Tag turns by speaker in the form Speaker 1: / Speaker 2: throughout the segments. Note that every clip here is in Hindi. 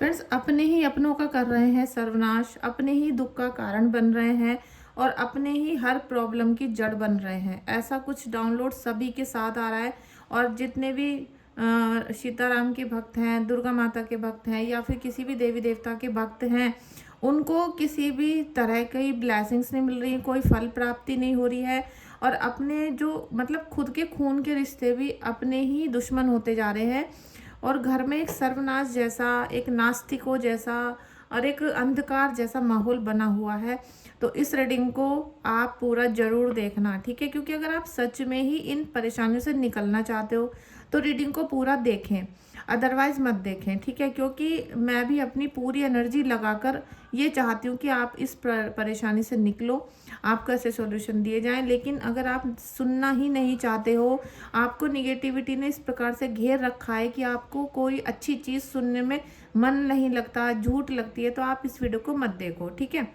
Speaker 1: फ्रेंड्स, अपने ही अपनों का कर रहे हैं सर्वनाश, अपने ही दुख का कारण बन रहे हैं और अपने ही हर प्रॉब्लम की जड़ बन रहे हैं। ऐसा कुछ डाउनलोड सभी के साथ आ रहा है। और जितने भी सीताराम के भक्त हैं, दुर्गा माता के भक्त हैं या फिर किसी भी देवी देवता के भक्त हैं, उनको किसी भी तरह की ब्लेसिंग्स नहीं मिल रही है, कोई फल प्राप्ति नहीं हो रही है। और अपने जो मतलब खुद के खून के रिश्ते भी अपने ही दुश्मन होते जा रहे हैं। और घर में एक सर्वनाश जैसा, एक नास्तिकों जैसा और एक अंधकार जैसा माहौल बना हुआ है। तो इस रीडिंग को आप पूरा ज़रूर देखना, ठीक है? क्योंकि अगर आप सच में ही इन परेशानियों से निकलना चाहते हो तो रीडिंग को पूरा देखें, अदरवाइज़ मत देखें, ठीक है? क्योंकि मैं भी अपनी पूरी एनर्जी लगाकर ये चाहती हूँ कि आप इस परेशानी से निकलो, आपको ऐसे सॉल्यूशन दिए जाएं। लेकिन अगर आप सुनना ही नहीं चाहते हो, आपको निगेटिविटी ने इस प्रकार से घेर रखा है कि आपको कोई अच्छी चीज़ सुनने में मन नहीं लगता, झूठ लगती है, तो आप इस वीडियो को मत देखो, ठीक है?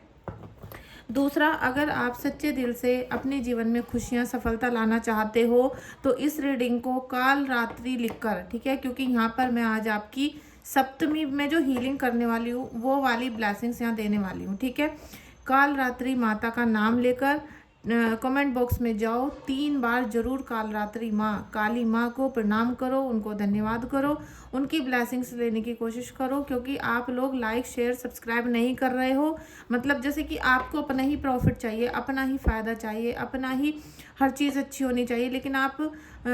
Speaker 1: दूसरा, अगर आप सच्चे दिल से अपने जीवन में खुशियां, सफलता लाना चाहते हो तो इस रीडिंग को काल रात्रि लिखकर, ठीक है? क्योंकि यहाँ पर मैं आज आपकी सप्तमी में जो हीलिंग करने वाली हूँ वो वाली ब्लेसिंग्स यहाँ देने वाली हूँ, ठीक है? काल रात्रि माता का नाम लेकर कमेंट बॉक्स में जाओ, 3 बार जरूर काल रात्रि माँ, काली माँ को प्रणाम करो, उनको धन्यवाद करो, उनकी ब्लेसिंग्स लेने की कोशिश करो। क्योंकि आप लोग लाइक शेयर सब्सक्राइब नहीं कर रहे हो, मतलब जैसे कि आपको अपना ही प्रॉफिट चाहिए, अपना ही फ़ायदा चाहिए, अपना ही हर चीज़ अच्छी होनी चाहिए, लेकिन आप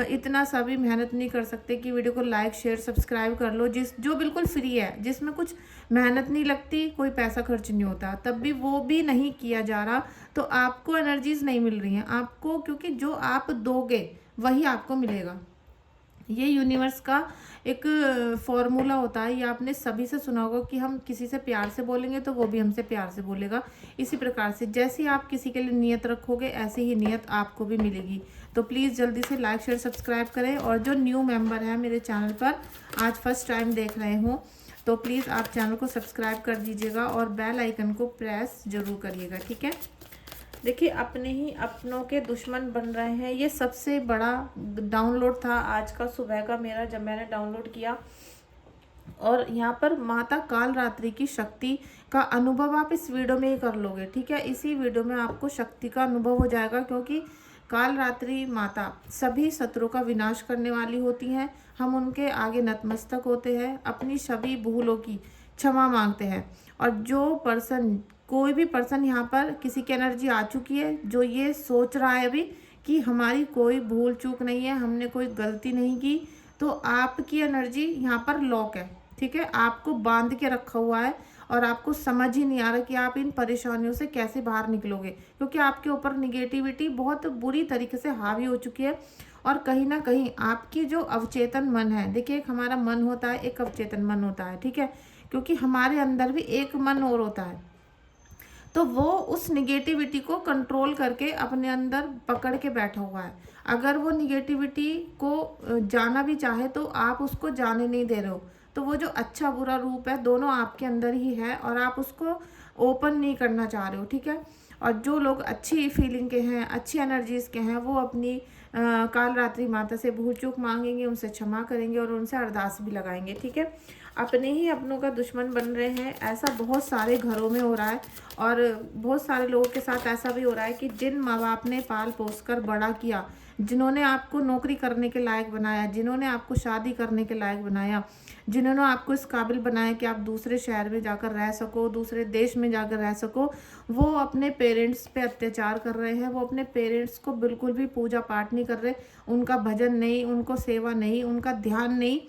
Speaker 1: इतना सा भी मेहनत नहीं कर सकते कि वीडियो को लाइक शेयर सब्सक्राइब कर लो, जो बिल्कुल फ्री है, जिसमें कुछ मेहनत नहीं लगती, कोई पैसा खर्च नहीं होता, तब भी वो भी नहीं किया जा रहा। तो आपको एनर्जीज नहीं मिल रही हैं आपको, क्योंकि जो आप दोगे वही आपको मिलेगा। ये यूनिवर्स का एक फॉर्मूला होता है, ये आपने सभी से सुना होगा कि हम किसी से प्यार से बोलेंगे तो वो भी हमसे प्यार से बोलेगा। इसी प्रकार से जैसी आप किसी के लिए नियत रखोगे ऐसी ही नियत आपको भी मिलेगी। तो प्लीज़ जल्दी से लाइक शेयर सब्सक्राइब करें। और जो न्यू मेंबर है मेरे चैनल पर, आज फर्स्ट टाइम देख रहे हो, तो प्लीज़ आप चैनल को सब्सक्राइब कर दीजिएगा और बेल आइकन को प्रेस जरूर करिएगा, ठीक है? देखिए, अपने ही अपनों के दुश्मन बन रहे हैं, ये सबसे बड़ा डाउनलोड था आज का सुबह का मेरा, जब मैंने डाउनलोड किया। और यहाँ पर माता काल रात्रि की शक्ति का अनुभव आप इस वीडियो में ही कर लोगे, ठीक है? इसी वीडियो में आपको शक्ति का अनुभव हो जाएगा। क्योंकि काल रात्रि माता सभी शत्रु का विनाश करने वाली होती हैं। हम उनके आगे नतमस्तक होते हैं, अपनी सभी भूलों की क्षमा मांगते हैं। और जो पर्सन, कोई भी पर्सन यहाँ पर, किसी की एनर्जी आ चुकी है जो ये सोच रहा है अभी कि हमारी कोई भूल चूक नहीं है, हमने कोई गलती नहीं की, तो आपकी एनर्जी यहाँ पर लॉक है, ठीक है? आपको बांध के रखा हुआ है और आपको समझ ही नहीं आ रहा कि आप इन परेशानियों से कैसे बाहर निकलोगे। क्योंकि आपके ऊपर निगेटिविटी बहुत बुरी तरीके से हावी हो चुकी है। और कहीं ना कहीं आपकी जो अवचेतन मन है, देखिए, एक हमारा मन होता है, एक अवचेतन मन होता है, ठीक है? क्योंकि हमारे अंदर भी एक मन और होता है, तो वो उस निगेटिविटी को कंट्रोल करके अपने अंदर पकड़ के बैठा हुआ है। अगर वो निगेटिविटी को जाना भी चाहे तो आप उसको जाने नहीं दे रहे हो। तो वो जो अच्छा बुरा रूप है दोनों आपके अंदर ही है और आप उसको ओपन नहीं करना चाह रहे हो, ठीक है? और जो लोग अच्छी फीलिंग के हैं, अच्छी एनर्जीज के हैं, वो अपनी काल रात्रि माता से भूल चूक मांगेंगे, उनसे क्षमा करेंगे और उनसे अरदास भी लगाएंगे, ठीक है? अपने ही अपनों का दुश्मन बन रहे हैं, ऐसा बहुत सारे घरों में हो रहा है। और बहुत सारे लोगों के साथ ऐसा भी हो रहा है कि जिन माँ बाप ने पाल पोस कर बड़ा किया, जिन्होंने आपको नौकरी करने के लायक बनाया, जिन्होंने आपको शादी करने के लायक बनाया, जिन्होंने आपको इस काबिल बनाया कि आप दूसरे शहर में जाकर रह सको, दूसरे देश में जाकर रह सको, वो अपने पेरेंट्स पे अत्याचार कर रहे हैं। वो अपने पेरेंट्स को बिल्कुल भी पूजा पाठ नहीं कर रहे, उनका भजन नहीं, उनको सेवा नहीं, उनका ध्यान नहीं,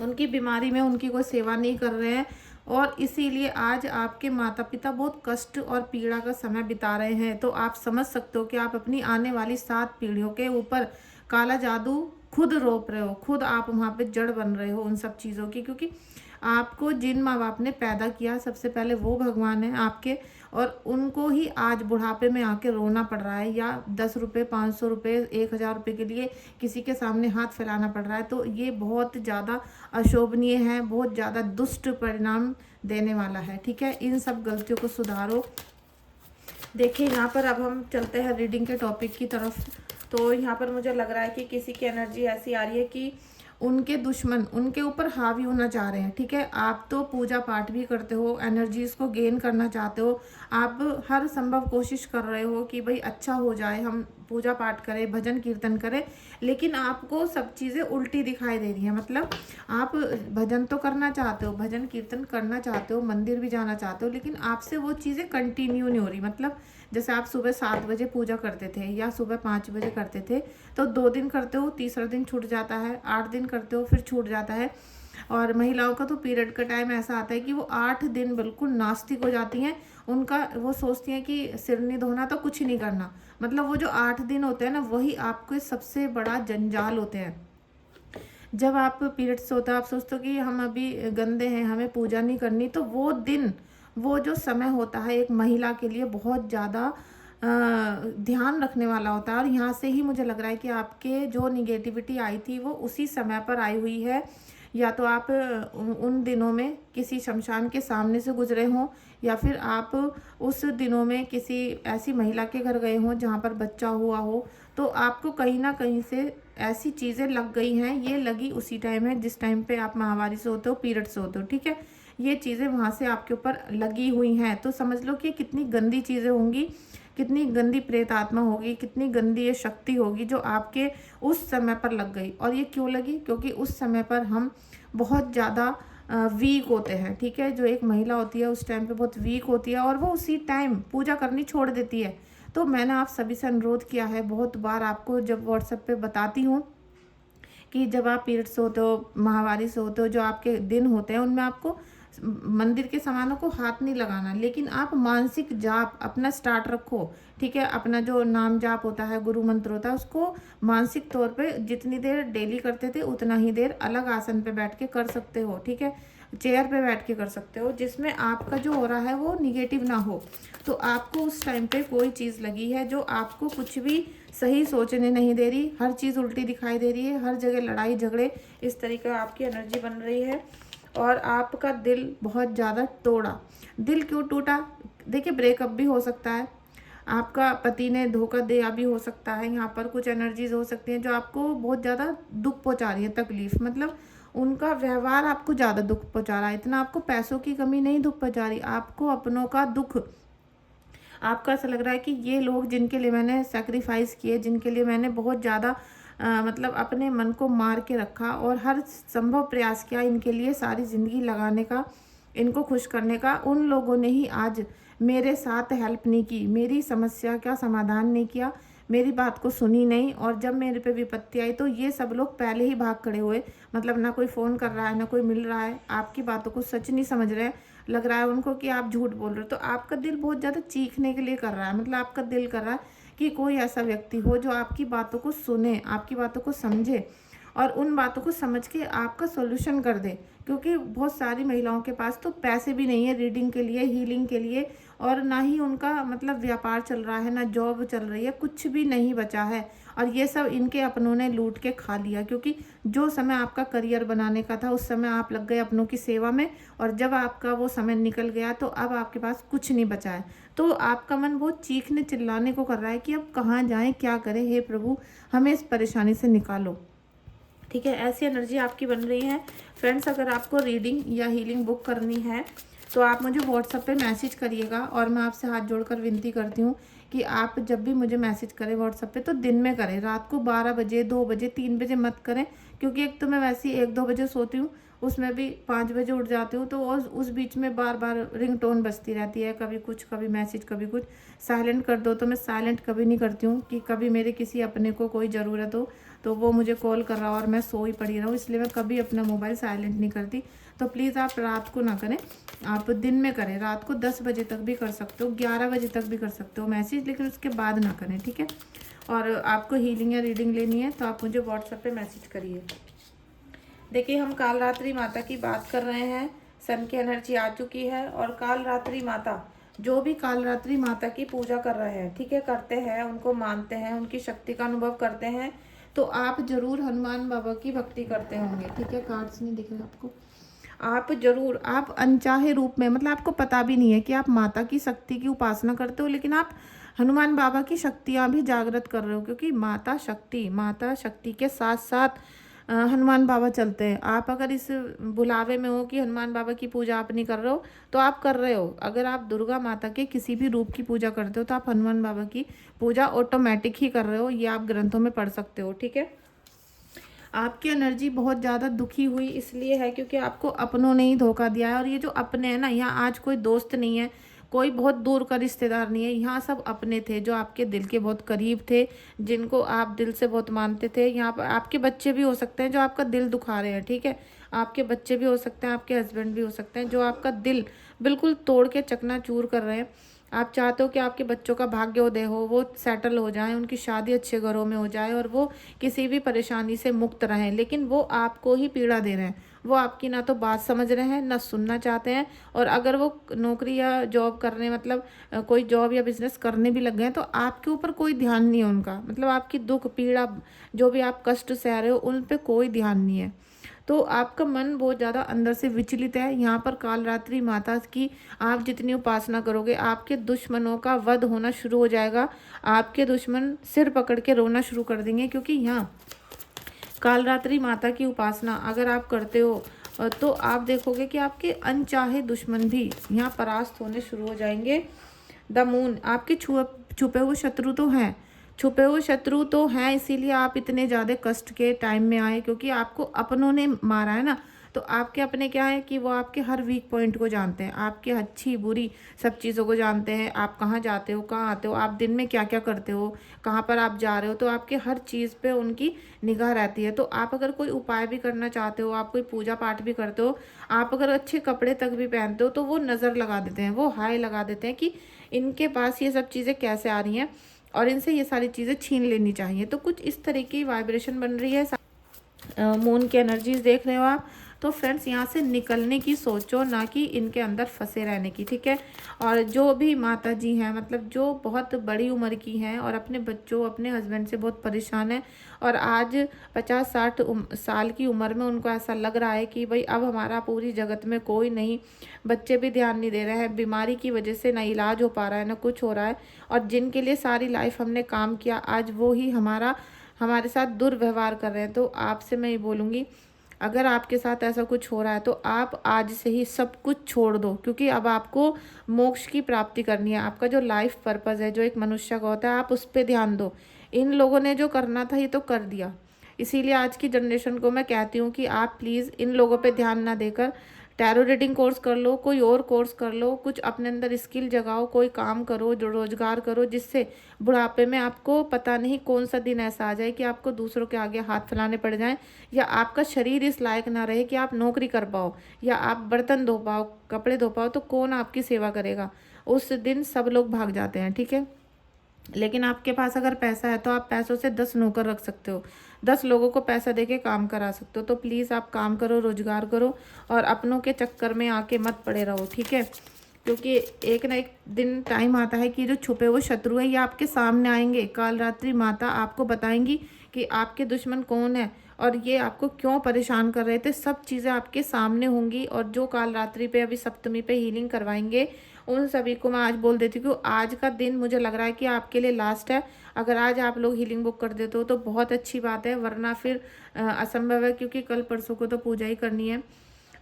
Speaker 1: उनकी बीमारी में उनकी कोई सेवा नहीं कर रहे हैं। और इसीलिए आज आपके माता पिता बहुत कष्ट और पीड़ा का समय बिता रहे हैं। तो आप समझ सकते हो कि आप अपनी आने वाली 7 पीढ़ियों के ऊपर काला जादू खुद रोप रहे हो, खुद आप वहाँ पे जड़ बन रहे हो उन सब चीज़ों की। क्योंकि आपको जिन माँ बाप ने पैदा किया, सबसे पहले वो भगवान है आपके, और उनको ही आज बुढ़ापे में आके रोना पड़ रहा है, या 10 रुपये, 500 रुपये, 1000 रुपये के लिए किसी के सामने हाथ फैलाना पड़ रहा है। तो ये बहुत ज़्यादा अशोभनीय है, बहुत ज़्यादा दुष्ट परिणाम देने वाला है, ठीक है? इन सब गलतियों को सुधारो। देखिए, यहाँ पर अब हम चलते हैं रीडिंग के टॉपिक की तरफ। तो यहाँ पर मुझे लग रहा है कि किसी की एनर्जी ऐसी आ रही है कि उनके दुश्मन उनके ऊपर हावी होना चाह रहे हैं। ठीक है, आप तो पूजा पाठ भी करते हो, एनर्जीज को गेन करना चाहते हो, आप हर संभव कोशिश कर रहे हो कि भाई अच्छा हो जाए, हम पूजा पाठ करें, भजन कीर्तन करें, लेकिन आपको सब चीज़ें उल्टी दिखाई दे रही हैं। मतलब आप भजन तो करना चाहते हो, भजन कीर्तन करना चाहते हो, मंदिर भी जाना चाहते हो, लेकिन आपसे वो चीज़ें कंटिन्यू नहीं हो रही। मतलब जैसे आप सुबह 7 बजे पूजा करते थे या सुबह 5 बजे करते थे, तो 2 दिन करते हो, तीसरा दिन छूट जाता है, 8 दिन करते हो फिर छूट जाता है। और महिलाओं का तो पीरियड का टाइम ऐसा आता है कि वो 8 दिन बिल्कुल नास्तिक हो जाती हैं। उनका वो सोचती हैं कि सिर नहीं धोना तो कुछ नहीं करना। मतलब वो जो 8 दिन होते हैं ना, वही आपके सबसे बड़ा जंजाल होते हैं। जब आप पीरियड्स होता है, आप सोचते हो कि हम अभी गंदे हैं, हमें पूजा नहीं करनी, तो वो दिन, वो जो समय होता है एक महिला के लिए बहुत ज़्यादा ध्यान रखने वाला होता है। और यहाँ से ही मुझे लग रहा है कि आपके जो निगेटिविटी आई थी वो उसी समय पर आई हुई है। या तो आप उन दिनों में किसी शमशान के सामने से गुजरे हों, या फिर आप उस दिनों में किसी ऐसी महिला के घर गए हों जहाँ पर बच्चा हुआ हो, तो आपको कहीं ना कहीं से ऐसी चीज़ें लग गई हैं। ये लगी उसी टाइम है जिस टाइम पे आप माहवारी से होते हो, पीरियड से होते हो। ठीक है, ये चीज़ें वहाँ से आपके ऊपर लगी हुई हैं। तो समझ लो कि कितनी गंदी चीज़ें होंगी, कितनी गंदी प्रेत आत्मा होगी, कितनी गंदी ये शक्ति होगी जो आपके उस समय पर लग गई। और ये क्यों लगी? क्योंकि उस समय पर हम बहुत ज़्यादा वीक होते हैं। ठीक है, जो एक महिला होती है उस टाइम पे बहुत वीक होती है और वो उसी टाइम पूजा करनी छोड़ देती है। तो मैंने आप सभी से अनुरोध किया है, बहुत बार आपको जब व्हाट्सएप पे बताती हूँ कि जब आप पीरियड से होते हो, माहवारी से होते हो, जो आपके दिन होते हैं उनमें आपको मंदिर के सामानों को हाथ नहीं लगाना, लेकिन आप मानसिक जाप अपना स्टार्ट रखो। ठीक है, अपना जो नाम जाप होता है, गुरु मंत्र होता है, उसको मानसिक तौर पे जितनी देर डेली करते थे उतना ही देर अलग आसन पे बैठ के कर सकते हो। ठीक है, चेयर पे बैठ के कर सकते हो, जिसमें आपका जो हो रहा है वो निगेटिव ना हो। तो आपको उस टाइम पे कोई चीज़ लगी है जो आपको कुछ भी सही सोचने नहीं दे रही, हर चीज़ उल्टी दिखाई दे रही है, हर जगह लड़ाई झगड़े, इस तरीके आपकी एनर्जी बन रही है। और आपका दिल बहुत ज़्यादा तोड़ा। दिल क्यों टूटा? देखिए, ब्रेकअप भी हो सकता है, आपका पति ने धोखा दिया भी हो सकता है। यहाँ पर कुछ एनर्जीज हो सकती हैं जो आपको बहुत ज़्यादा दुख पहुँचा रही है, तकलीफ। मतलब उनका व्यवहार आपको ज़्यादा दुख पहुँचा रहा है। इतना आपको पैसों की कमी नहीं दुख पहुँचा रही, आपको अपनों का दुख। आपका ऐसा लग रहा है कि ये लोग जिनके लिए मैंने सेक्रीफाइस किए, जिनके लिए मैंने बहुत ज़्यादा मतलब अपने मन को मार के रखा और हर संभव प्रयास किया इनके लिए सारी ज़िंदगी लगाने का, इनको खुश करने का, उन लोगों ने ही आज मेरे साथ हेल्प नहीं की, मेरी समस्या का समाधान नहीं किया, मेरी बात को सुनी नहीं। और जब मेरे पे विपत्ति आई तो ये सब लोग पहले ही भाग खड़े हुए। मतलब ना कोई फ़ोन कर रहा है, ना कोई मिल रहा है, आपकी बातों को सच नहीं समझ रहे हैं, लग रहा है उनको कि आप झूठ बोल रहे हो। तो आपका दिल बहुत ज़्यादा चीखने के लिए कर रहा है। मतलब आपका दिल कर रहा है कि कोई ऐसा व्यक्ति हो जो आपकी बातों को सुने, आपकी बातों को समझे और उन बातों को समझ के आपका सॉल्यूशन कर दे। क्योंकि बहुत सारी महिलाओं के पास तो पैसे भी नहीं है रीडिंग के लिए, हीलिंग के लिए, और ना ही उनका मतलब व्यापार चल रहा है, ना जॉब चल रही है, कुछ भी नहीं बचा है। और ये सब इनके अपनों ने लूट के खा लिया। क्योंकि जो समय आपका करियर बनाने का था उस समय आप लग गए अपनों की सेवा में, और जब आपका वो समय निकल गया तो अब आपके पास कुछ नहीं बचा है। तो आपका मन बहुत चीखने चिल्लाने को कर रहा है कि अब कहाँ जाएं, क्या करें, हे प्रभु हमें इस परेशानी से निकालो। ठीक है, ऐसी एनर्जी आपकी बन रही है। फ्रेंड्स, अगर आपको रीडिंग या हीलिंग बुक करनी है तो आप मुझे व्हाट्सएप पे मैसेज करिएगा। और मैं आपसे हाथ जोड़कर विनती करती हूँ कि आप जब भी मुझे मैसेज करें व्हाट्सएप पे तो दिन में करें, रात को 12 बजे, 2 बजे, 3 बजे मत करें। क्योंकि एक तो मैं वैसे ही 1-2 बजे सोती हूँ, उसमें भी 5 बजे उठ जाती हूँ, तो उस बीच में बार बार रिंगटोन बजती रहती है, कभी कुछ, कभी मैसेज, कभी कुछ। साइलेंट कर दो तो मैं साइलेंट कभी नहीं करती हूँ कि कभी मेरे किसी अपने को कोई ज़रूरत हो तो वो मुझे कॉल कर रहा हो और मैं सो ही पड़ी रहूँ, इसलिए मैं कभी अपना मोबाइल साइलेंट नहीं करती। तो प्लीज़ आप रात को ना करें, आप दिन में करें। रात को 10 बजे तक भी कर सकते हो, 11 बजे तक भी कर सकते हो मैसेज, लेकिन उसके बाद ना करें। ठीक है, और आपको हीलिंग या रीडिंग लेनी है तो आप मुझे व्हाट्सएप पे मैसेज करिए। देखिए, हम काल रात्रि माता की बात कर रहे हैं। सन की एनर्जी आ चुकी है और काल रात्रि माता, जो भी काल रात्रि माता की पूजा कर रहे हैं, ठीक है, करते हैं, उनको मानते हैं, उनकी शक्ति का अनुभव करते हैं, तो आप जरूर हनुमान बाबा की भक्ति करते होंगे। ठीक है, कार्ड्स नहीं दिख रहे आपको, आप जरूर, आप अनचाहे रूप में, मतलब आपको पता भी नहीं है कि आप माता की शक्ति की उपासना करते हो, लेकिन आप हनुमान बाबा की शक्तियाँ भी जागृत कर रहे हो। क्योंकि माता शक्ति के साथ साथ हनुमान बाबा चलते हैं। आप अगर इस बुलावे में हो कि हनुमान बाबा की पूजा आप नहीं कर रहे हो तो आप कर रहे हो। अगर आप दुर्गा माता के किसी भी रूप की पूजा करते हो तो आप हनुमान बाबा की पूजा ऑटोमेटिक ही कर रहे हो, ये आप ग्रंथों में पढ़ सकते हो। ठीक है, आपकी एनर्जी बहुत ज़्यादा दुखी हुई इसलिए है क्योंकि आपको अपनों ने ही धोखा दिया है। और ये जो अपने हैं ना, यहाँ आज कोई दोस्त नहीं है, कोई बहुत दूर का रिश्तेदार नहीं है, यहाँ सब अपने थे जो आपके दिल के बहुत करीब थे, जिनको आप दिल से बहुत मानते थे। यहाँ पर आपके बच्चे भी हो सकते हैं जो आपका दिल दुखा रहे हैं। ठीक है, आपके बच्चे भी हो सकते हैं, आपके हस्बैंड भी हो सकते हैं जो आपका दिल बिल्कुल तोड़ के चकनाचूर कर रहे हैं। आप चाहते हो कि आपके बच्चों का भाग्योदय हो, वो सेटल हो जाए, उनकी शादी अच्छे घरों में हो जाए और वो किसी भी परेशानी से मुक्त रहें, लेकिन वो आपको ही पीड़ा दे रहे हैं। वो आपकी ना तो बात समझ रहे हैं ना सुनना चाहते हैं। और अगर वो नौकरी या जॉब करने मतलब कोई जॉब या बिजनेस करने भी लग गए हैं तो आपके ऊपर कोई ध्यान नहीं है उनका। मतलब आपकी दुख पीड़ा जो भी आप कष्ट सह रहे हो उन पे कोई ध्यान नहीं है। तो आपका मन बहुत ज़्यादा अंदर से विचलित है। यहाँ पर कालरात्रि माता की आप जितनी उपासना करोगे आपके दुश्मनों का वध होना शुरू हो जाएगा। आपके दुश्मन सिर पकड़ के रोना शुरू कर देंगे, क्योंकि यहाँ कालरात्रि माता की उपासना अगर आप करते हो तो आप देखोगे कि आपके अनचाहे दुश्मन भी यहाँ परास्त होने शुरू हो जाएंगे। द मून, आपके छुपे हुए शत्रु तो हैं, छुपे हुए शत्रु तो हैं, इसीलिए आप इतने ज़्यादा कष्ट के टाइम में आए, क्योंकि आपको अपनों ने मारा है ना। तो आपके अपने क्या है कि वो आपके हर वीक पॉइंट को जानते हैं, आपकी अच्छी बुरी सब चीज़ों को जानते हैं। आप कहाँ जाते हो, कहाँ आते हो, आप दिन में क्या क्या करते हो, कहाँ पर आप जा रहे हो, तो आपके हर चीज़ पे उनकी निगाह रहती है। तो आप अगर कोई उपाय भी करना चाहते हो, आप कोई पूजा पाठ भी करते हो, आप अगर अच्छे कपड़े तक भी पहनते हो तो वो नज़र लगा देते हैं, वो हाय लगा देते हैं कि इनके पास ये सब चीज़ें कैसे आ रही हैं और इनसे ये सारी चीज़ें छीन लेनी चाहिए। तो कुछ इस तरह की वाइब्रेशन बन रही है। मून की एनर्जीज देख रहे हो आप। तो फ्रेंड्स यहाँ से निकलने की सोचो, ना कि इनके अंदर फंसे रहने की। ठीक है, और जो भी माता जी हैं मतलब जो बहुत बड़ी उम्र की हैं और अपने बच्चों अपने हस्बैंड से बहुत परेशान हैं और आज 50-60 साल की उम्र में उनको ऐसा लग रहा है कि भाई अब हमारा पूरी जगत में कोई नहीं, बच्चे भी ध्यान नहीं दे रहे हैं, बीमारी की वजह से ना इलाज हो पा रहा है ना कुछ हो रहा है, और जिनके लिए सारी लाइफ हमने काम किया आज वो ही हमारे साथ दुर्व्यवहार कर रहे हैं। तो आपसे मैं ये बोलूँगी, अगर आपके साथ ऐसा कुछ हो रहा है तो आप आज से ही सब कुछ छोड़ दो, क्योंकि अब आपको मोक्ष की प्राप्ति करनी है। आपका जो लाइफ पर्पज़ है जो एक मनुष्य का होता है आप उस पर ध्यान दो। इन लोगों ने जो करना था ये तो कर दिया, इसीलिए आज की जनरेशन को मैं कहती हूँ कि आप प्लीज़ इन लोगों पे ध्यान ना देकर टैरो रीडिंग कोर्स कर लो, कोई और कोर्स कर लो, कुछ अपने अंदर स्किल जगाओ, कोई काम करो, जो रोजगार करो, जिससे बुढ़ापे में आपको पता नहीं कौन सा दिन ऐसा आ जाए कि आपको दूसरों के आगे हाथ फैलाने पड़ जाएं, या आपका शरीर इस लायक ना रहे कि आप नौकरी कर पाओ या आप बर्तन धो पाओ, कपड़े धो पाओ, तो कौन आपकी सेवा करेगा। उस दिन सब लोग भाग जाते हैं। ठीक है, लेकिन आपके पास अगर पैसा है तो आप पैसों से 10 नौकर रख सकते हो, 10 लोगों को पैसा देके काम करा सकते हो। तो प्लीज़ आप काम करो, रोजगार करो और अपनों के चक्कर में आके मत पड़े रहो। ठीक है, क्योंकि एक ना एक दिन टाइम आता है कि जो छुपे हुए शत्रु है ये आपके सामने आएंगे। कालरात्रि माता आपको बताएंगी कि आपके दुश्मन कौन है और ये आपको क्यों परेशान कर रहे थे। सब चीज़ें आपके सामने होंगी। और जो कालरात्रि पे अभी सप्तमी पे हीलिंग करवाएंगे उन सभी को मैं आज बोल देती हूँ कि आज का दिन मुझे लग रहा है कि आपके लिए लास्ट है। अगर आज आप लोग हीलिंग बुक कर देते हो तो बहुत अच्छी बात है, वरना फिर असंभव है, क्योंकि कल परसों को तो पूजा ही करनी है।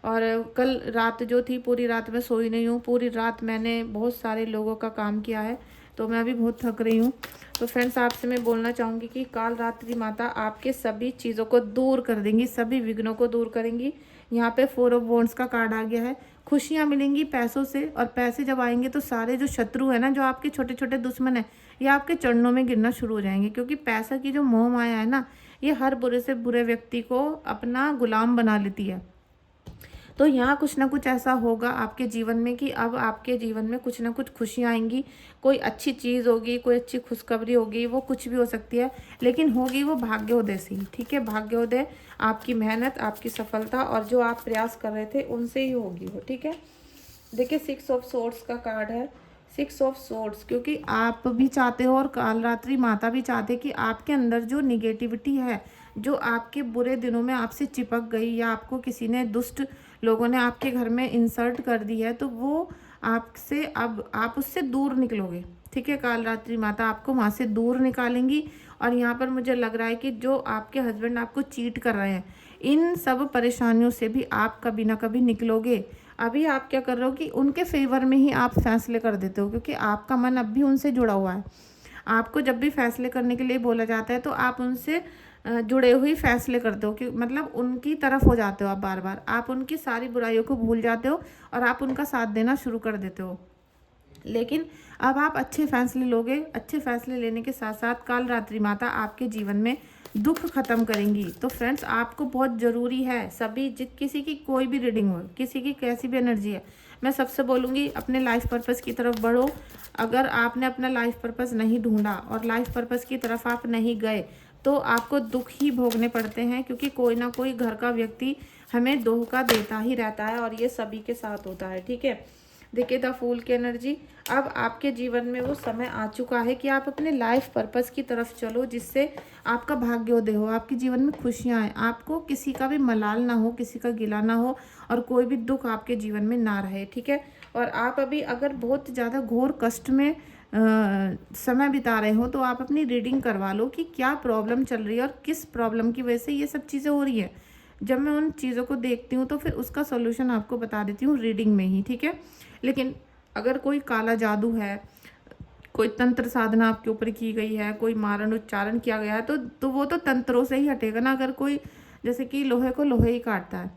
Speaker 1: और कल रात जो थी पूरी रात मैं सोई नहीं हूँ, पूरी रात मैंने बहुत सारे लोगों का काम किया है, तो मैं अभी बहुत थक रही हूँ। तो फ्रेंड्स आपसे मैं बोलना चाहूँगी कि कालरात्रि माता आपके सभी चीज़ों को दूर कर देंगी, सभी विघ्नों को दूर करेंगी। यहाँ पे 4 ऑफ वॉन्ड्स का कार्ड आ गया है। खुशियाँ मिलेंगी पैसों से, और पैसे जब आएंगे तो सारे जो शत्रु है ना, जो आपके छोटे छोटे दुश्मन है, ये आपके चरणों में गिरना शुरू हो जाएंगे। क्योंकि पैसा की जो मोह माया है ना, ये हर बुरे से बुरे व्यक्ति को अपना गुलाम बना लेती है। तो यहाँ कुछ ना कुछ ऐसा होगा आपके जीवन में कि अब आपके जीवन में कुछ ना कुछ खुशियाँ आएंगी, कोई अच्छी चीज़ होगी, कोई अच्छी खुशखबरी होगी, वो कुछ भी हो सकती है, लेकिन होगी वो भाग्योदय से ही। ठीक है, भाग्योदय आपकी मेहनत, आपकी सफलता और जो आप प्रयास कर रहे थे उनसे ही होगी वो। ठीक है, देखिए 6 ऑफ सोर्ड्स का कार्ड है, 6 ऑफ सोर्ड्स, क्योंकि आप भी चाहते हो और कालरात्रि माता भी चाहते कि आपके अंदर जो निगेटिविटी है, जो आपके बुरे दिनों में आपसे चिपक गई, या आपको किसी ने दुष्ट लोगों ने आपके घर में इंसल्ट कर दी है, तो वो आपसे अब आप उससे दूर निकलोगे। ठीक है। काल रात्रि माता आपको वहाँ से दूर निकालेंगी। और यहाँ पर मुझे लग रहा है कि जो आपके हस्बैंड आपको चीट कर रहे हैं, इन सब परेशानियों से भी आप कभी ना कभी निकलोगे। अभी आप क्या कर रहे हो कि उनके फेवर में ही आप फैसले कर देते हो, क्योंकि आपका मन अब भी उनसे जुड़ा हुआ है। आपको जब भी फैसले करने के लिए बोला जाता है तो आप उनसे जुड़े हुए फैसले करते हो, कि मतलब उनकी तरफ हो जाते हो आप बार बार। आप उनकी सारी बुराइयों को भूल जाते हो और आप उनका साथ देना शुरू कर देते हो। लेकिन अब आप अच्छे फैसले लोगे। अच्छे फैसले लेने के साथ साथ काल रात्रि माता आपके जीवन में दुख खत्म करेंगी। तो फ्रेंड्स, आपको बहुत ज़रूरी है, सभी किसी की कोई भी रीडिंग हो, किसी की कैसी भी एनर्जी है, मैं सबसे बोलूँगी अपने लाइफ पर्पस की तरफ बढ़ो। अगर आपने अपना लाइफ पर्पस नहीं ढूंढा और लाइफ पर्पस की तरफ आप नहीं गए तो आपको दुख ही भोगने पड़ते हैं, क्योंकि कोई ना कोई घर का व्यक्ति हमें धोखा देता ही रहता है और ये सभी के साथ होता है। ठीक है। देखिए द फूल की एनर्जी, अब आपके जीवन में वो समय आ चुका है कि आप अपने लाइफ पर्पस की तरफ चलो, जिससे आपका भाग्योदय हो, आपके जीवन में खुशियाँ आए, आपको किसी का भी मलाल ना हो, किसी का गिला ना हो और कोई भी दुख आपके जीवन में ना रहे। ठीक है। और आप अभी अगर बहुत ज़्यादा घोर कष्ट में समय बिता रहे हो तो आप अपनी रीडिंग करवा लो कि क्या प्रॉब्लम चल रही है और किस प्रॉब्लम की वजह से ये सब चीज़ें हो रही है। जब मैं उन चीज़ों को देखती हूँ तो फिर उसका सॉल्यूशन आपको बता देती हूँ रीडिंग में ही। ठीक है। लेकिन अगर कोई काला जादू है, कोई तंत्र साधना आपके ऊपर की गई है, कोई मारण उच्चारण किया गया है, तो वो तो तंत्रों से ही हटेगा ना। अगर कोई जैसे कि लोहे को लोहे ही काटता है,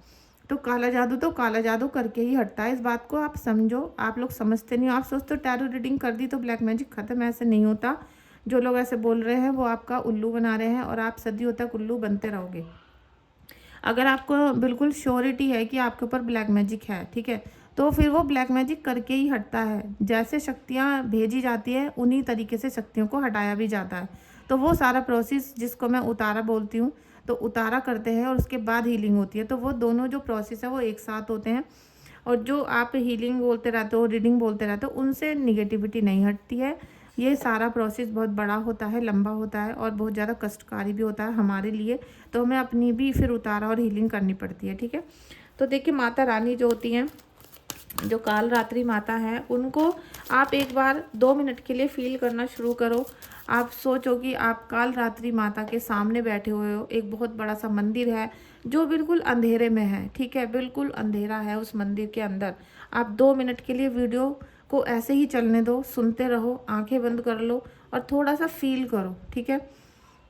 Speaker 1: तो काला जादू करके ही हटता है। इस बात को आप समझो। आप लोग समझते नहीं हो, आप सोचते हो टैरो रीडिंग कर दी तो ब्लैक मैजिक खत्म। ऐसे नहीं होता। जो लोग ऐसे बोल रहे हैं वो आपका उल्लू बना रहे हैं और आप सदियों तक उल्लू बनते रहोगे। अगर आपको बिल्कुल श्योरिटी है कि आपके ऊपर ब्लैक मैजिक है, ठीक है, तो फिर वो ब्लैक मैजिक करके ही हटता है। जैसे शक्तियाँ भेजी जाती है उन्हीं तरीके से शक्तियों को हटाया भी जाता है। तो वो सारा प्रोसेस जिसको मैं उतारा बोलती हूँ, तो उतारा करते हैं और उसके बाद हीलिंग होती है। तो वो दोनों जो प्रोसेस है वो एक साथ होते हैं। और जो आप हीलिंग बोलते रहते हो, रीडिंग बोलते रहते हो, उनसे निगेटिविटी नहीं हटती है। ये सारा प्रोसेस बहुत बड़ा होता है, लंबा होता है और बहुत ज़्यादा कष्टकारी भी होता है हमारे लिए। तो हमें अपनी भी फिर उतारा और हीलिंग करनी पड़ती है। ठीक है। तो देखिए माता रानी जो होती हैं, जो काल रात्रि माता है, उनको आप एक बार 2 मिनट के लिए फील करना शुरू करो। आप सोचो कि आप काल रात्रि माता के सामने बैठे हुए हो। एक बहुत बड़ा सा मंदिर है जो बिल्कुल अंधेरे में है। ठीक है। बिल्कुल अंधेरा है उस मंदिर के अंदर। आप 2 मिनट के लिए वीडियो को ऐसे ही चलने दो, सुनते रहो, आंखें बंद कर लो और थोड़ा सा फील करो। ठीक है।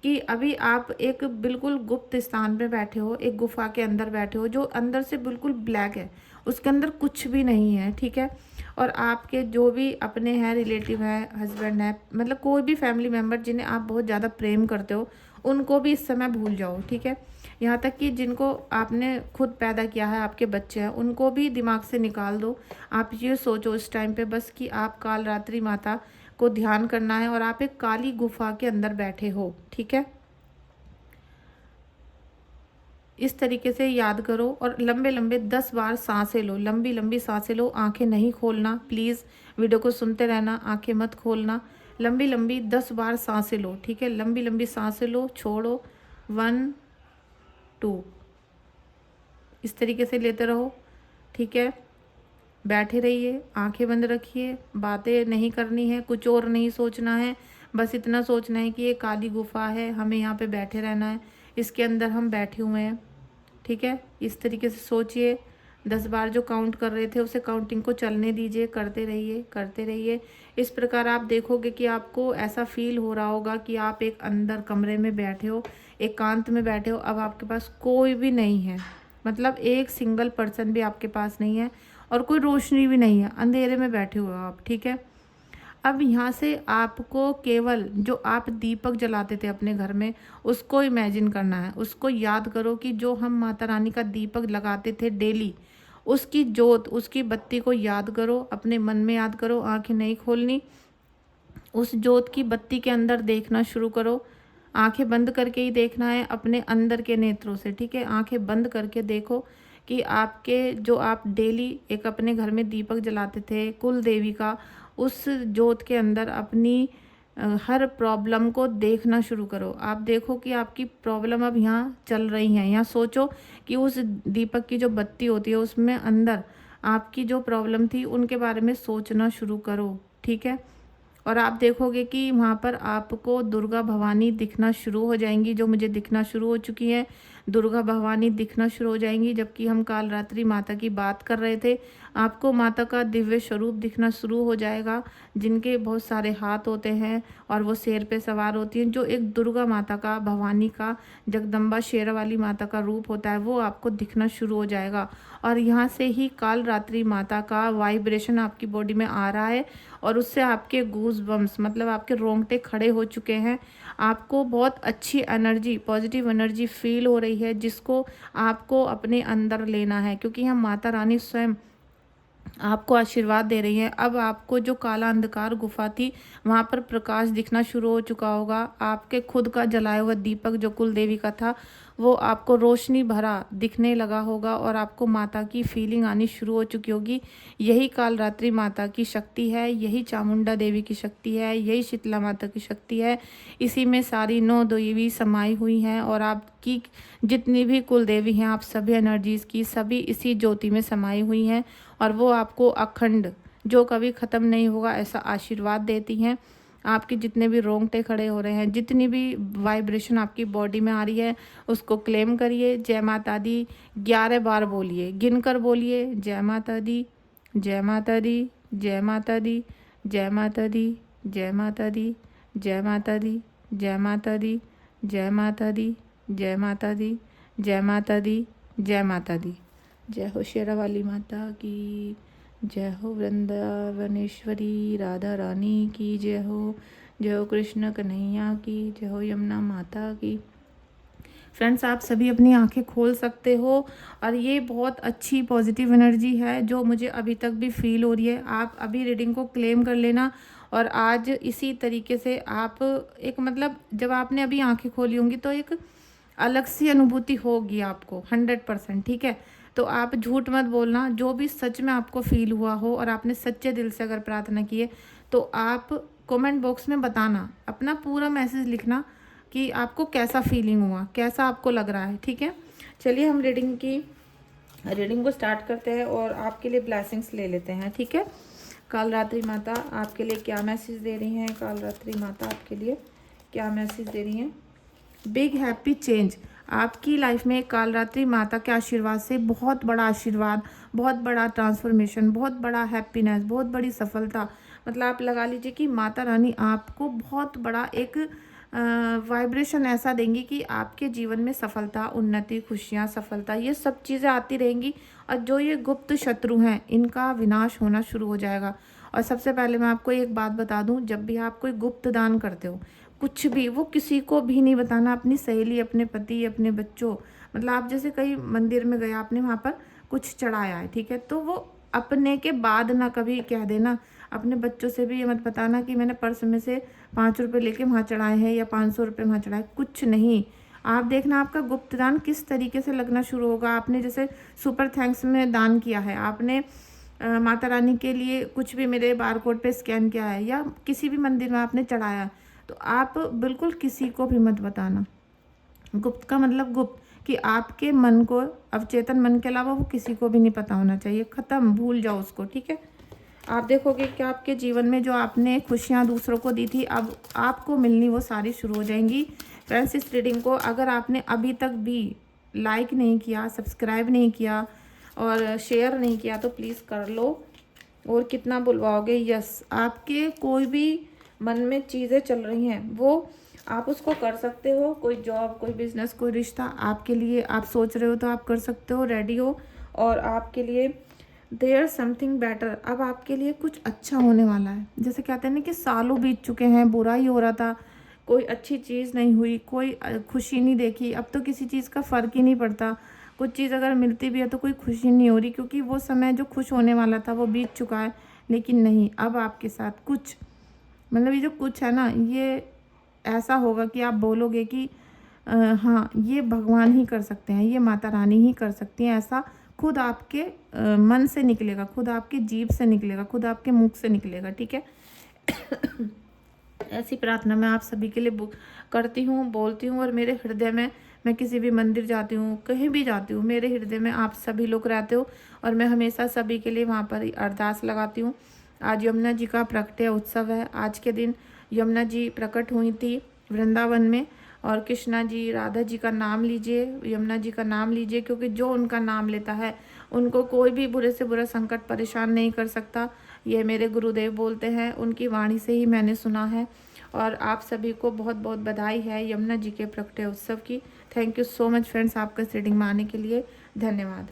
Speaker 1: कि अभी आप एक बिल्कुल गुप्त स्थान पे बैठे हो, एक गुफा के अंदर बैठे हो जो अंदर से बिल्कुल ब्लैक है, उसके अंदर कुछ भी नहीं है। ठीक है। और आपके जो भी अपने हैं, रिलेटिव है, हस्बैंड है, मतलब कोई भी फैमिली मेम्बर जिन्हें आप बहुत ज़्यादा प्रेम करते हो, उनको भी इस समय भूल जाओ। ठीक है। यहाँ तक कि जिनको आपने खुद पैदा किया है, आपके बच्चे हैं, उनको भी दिमाग से निकाल दो। आप ये सोचो इस टाइम पे बस कि आप काल रात्रि माता को ध्यान करना है और आप एक काली गुफा के अंदर बैठे हो। ठीक है। इस तरीके से याद करो और लंबे लंबे 10 बार सांसें लो, लंबी लंबी सांसें लो। आंखें नहीं खोलना प्लीज़, वीडियो को सुनते रहना, आंखें मत खोलना। लंबी लंबी 10 बार सांसें लो। ठीक है। लंबी लंबी सांसें लो, छोड़ो, 1 2, इस तरीके से लेते रहो। ठीक है। बैठे रहिए, आंखें बंद रखिए, बातें नहीं करनी है, कुछ और नहीं सोचना है। बस इतना सोचना है कि ये काली गुफा है, हमें यहाँ पे बैठे रहना है, इसके अंदर हम बैठे हुए हैं। ठीक है। इस तरीके से सोचिए। 10 बार जो काउंट कर रहे थे उसे काउंटिंग को चलने दीजिए, करते रहिए करते रहिए। इस प्रकार आप देखोगे कि आपको ऐसा फील हो रहा होगा कि आप एक अंदर कमरे में बैठे हो, एकांत में बैठे हो। अब आपके पास कोई भी नहीं है, मतलब एक सिंगल पर्सन भी आपके पास नहीं है और कोई रोशनी भी नहीं है, अंधेरे में बैठे हुए हो आप। ठीक है। अब यहाँ से आपको केवल जो आप दीपक जलाते थे अपने घर में, उसको इमेजिन करना है। उसको याद करो कि जो हम माता रानी का दीपक लगाते थे डेली, उसकी जोत, उसकी बत्ती को याद करो, अपने मन में याद करो, आंखें नहीं खोलनी। उस जोत की बत्ती के अंदर देखना शुरू करो। आंखें बंद करके ही देखना है, अपने अंदर के नेत्रों से। ठीक है। आंखें बंद करके देखो कि आपके जो आप डेली एक अपने घर में दीपक जलाते थे कुल देवी का, उस जोत के अंदर अपनी हर प्रॉब्लम को देखना शुरू करो। आप देखो कि आपकी प्रॉब्लम अब यहाँ चल रही हैं। यहाँ सोचो कि उस दीपक की जो बत्ती होती है उसमें अंदर आपकी जो प्रॉब्लम थी उनके बारे में सोचना शुरू करो। ठीक है। और आप देखोगे कि वहाँ पर आपको दुर्गा भवानी दिखना शुरू हो जाएंगी, जो मुझे दिखना शुरू हो चुकी हैं। दुर्गा भवानी दिखना शुरू हो जाएंगी। जबकि हम काल रात्रि माता की बात कर रहे थे, आपको माता का दिव्य स्वरूप दिखना शुरू हो जाएगा, जिनके बहुत सारे हाथ होते हैं और वो शेर पे सवार होती हैं, जो एक दुर्गा माता का, भवानी का, जगदम्बा शेर वाली माता का रूप होता है, वो आपको दिखना शुरू हो जाएगा। और यहाँ से ही काल रात्रि माता का वाइब्रेशन आपकी बॉडी में आ रहा है और उससे आपके गूज बम्स, मतलब आपके रोंगटे खड़े हो चुके हैं। आपको बहुत अच्छी एनर्जी, पॉजिटिव एनर्जी फील हो रही है, जिसको आपको अपने अंदर लेना है, क्योंकि हम माता रानी स्वयं आपको आशीर्वाद दे रही हैं। अब आपको जो काला अंधकार गुफा थी, वहाँ पर प्रकाश दिखना शुरू हो चुका होगा। आपके खुद का जलाया हुआ दीपक जो कुल देवी का था, वो आपको रोशनी भरा दिखने लगा होगा और आपको माता की फीलिंग आनी शुरू हो चुकी होगी। यही काल रात्रि माता की शक्ति है, यही चामुंडा देवी की शक्ति है, यही शीतला माता की शक्ति है। इसी में सारी 9 देवी समाई हुई हैं और आपकी जितनी भी कुल देवी हैं, आप सभी एनर्जीज़ की सभी इसी ज्योति में समाई हुई हैं और वो आपको अखंड, जो कभी ख़त्म नहीं होगा, ऐसा आशीर्वाद देती हैं। आपके जितने भी रोंगटे खड़े हो रहे हैं, जितनी भी वाइब्रेशन आपकी बॉडी में आ रही है, उसको क्लेम करिए। जय माता दी 11 बार बोलिए, गिनकर बोलिए। जय माता दी, जय माता दी, जय माता दी, जय माता दी, जय माता दी, जय माता दी, जय माता दी, जय माता दी, जय माता दी, जय माता दी, जय माता दी। जय हो शेरा वाली माता की, जय हो वृंदावनेश्वरी राधा रानी की जय हो, जय हो कृष्ण कन्हैया की, जय हो यमुना माता की। फ्रेंड्स, आप सभी अपनी आंखें खोल सकते हो और ये बहुत अच्छी पॉजिटिव एनर्जी है जो मुझे अभी तक भी फील हो रही है। आप अभी रीडिंग को क्लेम कर लेना और आज इसी तरीके से आप एक, मतलब जब आपने अभी आंखें खोली होंगी तो एक अलग सी अनुभूति होगी आपको 100%, ठीक है। तो आप झूठ मत बोलना, जो भी सच में आपको फील हुआ हो और आपने सच्चे दिल से अगर प्रार्थना की है तो आप कमेंट बॉक्स में बताना, अपना पूरा मैसेज लिखना कि आपको कैसा फीलिंग हुआ, कैसा आपको लग रहा है, ठीक है। चलिए हम रीडिंग को स्टार्ट करते हैं और आपके लिए ब्लेसिंग्स ले लेते हैं, ठीक है। काल रात्रि माता आपके लिए क्या मैसेज दे रही हैं, काल रात्रि माता आपके लिए क्या मैसेज दे रही हैं। बिग हैप्पी चेंज, आपकी लाइफ में काल रात्रि माता के आशीर्वाद से बहुत बड़ा आशीर्वाद, बहुत बड़ा ट्रांसफॉर्मेशन, बहुत बड़ा हैप्पीनेस, बहुत बड़ी सफलता, मतलब आप लगा लीजिए कि माता रानी आपको बहुत बड़ा एक वाइब्रेशन ऐसा देंगी कि आपके जीवन में सफलता, उन्नति, खुशियाँ, सफलता, ये सब चीज़ें आती रहेंगी और जो ये गुप्त शत्रु हैं इनका विनाश होना शुरू हो जाएगा। और सबसे पहले मैं आपको एक बात बता दूं, जब भी आप कोई गुप्त दान करते हो कुछ भी, वो किसी को भी नहीं बताना, अपनी सहेली, अपने पति, अपने बच्चों, मतलब आप जैसे कहीं मंदिर में गए, आपने वहाँ पर कुछ चढ़ाया है, ठीक है, तो वो अपने के बाद ना कभी कह देना। अपने बच्चों से भी ये मत बताना कि मैंने पर्स में से 5 रुपये लेके वहाँ चढ़ाए हैं या 500 रुपये वहाँ चढ़ाए, कुछ नहीं। आप देखना आपका गुप्त दान किस तरीके से लगना शुरू होगा। आपने जैसे सुपर थैंक्स में दान किया है, आपने माता रानी के लिए कुछ भी मेरे बारकोड पे स्कैन किया है या किसी भी मंदिर में आपने चढ़ाया, तो आप बिल्कुल किसी को भी मत बताना। गुप्त का मतलब गुप्त, कि आपके मन को, अवचेतन मन के अलावा वो किसी को भी नहीं पता होना चाहिए। ख़त्म, भूल जाओ उसको, ठीक है। आप देखोगे कि आपके जीवन में जो आपने खुशियाँ दूसरों को दी थी, अब आपको मिलनी वो सारी शुरू हो जाएंगी। फ्रेंड्स, इस रीडिंग को अगर आपने अभी तक भी लाइक नहीं किया, सब्सक्राइब नहीं किया और शेयर नहीं किया तो प्लीज़ कर लो। और कितना बुलवाओगे, यस, आपके कोई भी मन में चीज़ें चल रही हैं वो आप उसको कर सकते हो। कोई जॉब, कोई बिजनेस, कोई रिश्ता आपके लिए आप सोच रहे हो तो आप कर सकते हो, रेडी हो। और आपके लिए देयर समथिंग बेटर, अब आपके लिए कुछ अच्छा होने वाला है। जैसे कहते हैं ना कि सालों बीत चुके हैं, बुरा ही हो रहा था, कोई अच्छी चीज़ नहीं हुई, कोई खुशी नहीं देखी, अब तो किसी चीज़ का फ़र्क ही नहीं पड़ता। कुछ चीज़ अगर मिलती भी है तो कोई खुशी नहीं हो रही, क्योंकि वो समय जो खुश होने वाला था वो बीत चुका है। लेकिन नहीं, अब आपके साथ कुछ, मतलब ये जो कुछ है ना, ये ऐसा होगा कि आप बोलोगे कि हाँ, ये भगवान ही कर सकते हैं, ये माता रानी ही कर सकती हैं। ऐसा खुद आपके मन से निकलेगा, खुद आपकी जीभ से निकलेगा, खुद आपके मुख से निकलेगा, ठीक है। ऐसी प्रार्थना मैं आप सभी के लिए करती हूँ, बोलती हूँ। और मेरे हृदय में, मैं किसी भी मंदिर जाती हूँ, कहीं भी जाती हूँ, मेरे हृदय में आप सभी लोग रहते हो और मैं हमेशा सभी के लिए वहाँ पर अरदास लगाती हूँ। आज यमुना जी का प्रकट्य उत्सव है। आज के दिन यमुना जी प्रकट हुई थी वृंदावन में, और कृष्णा जी, राधा जी का नाम लीजिए, यमुना जी का नाम लीजिए, क्योंकि जो उनका नाम लेता है उनको कोई भी बुरे से बुरा संकट परेशान नहीं कर सकता। ये मेरे गुरुदेव बोलते हैं, उनकी वाणी से ही मैंने सुना है। और आप सभी को बहुत बहुत बधाई है यमुना जी के प्रकट्य उत्सव की। Thank you so much friends, आपका इस रीडिंग में आने के लिए धन्यवाद।